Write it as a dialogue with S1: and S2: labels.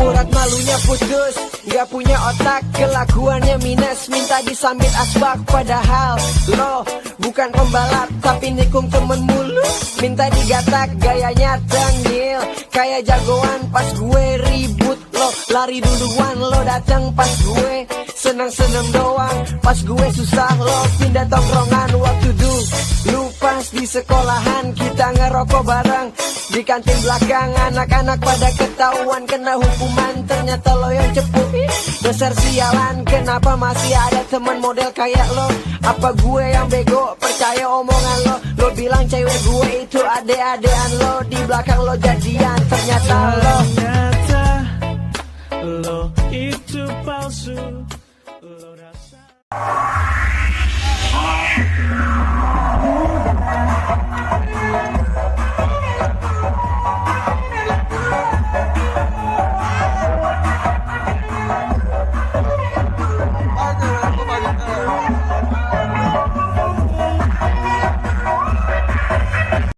S1: Urat malunya putus, gak punya otak, kelakuannya minus, minta disambit asbak. Padahal lo bukan pembalap, tapi nikung temen mulu, minta digatak, gayanya tengil kayak jagoan. Pas gue ribut lo lari duluan, lo datang pas gue senang-senang doang. Pas gue susah lo pindah tongkrongan. Waktu dulu pas di sekolahan kita ngerokok bareng di kantin belakang, anak-anak pada ketahuan kena hukuman. Ternyata lo yang cepu, besar sialan. Kenapa masih ada teman model kayak lo? Apa gue yang bego percaya omongan lo? Lo bilang cewek gue itu ade-adean lo, di belakang lo jadian. Ternyata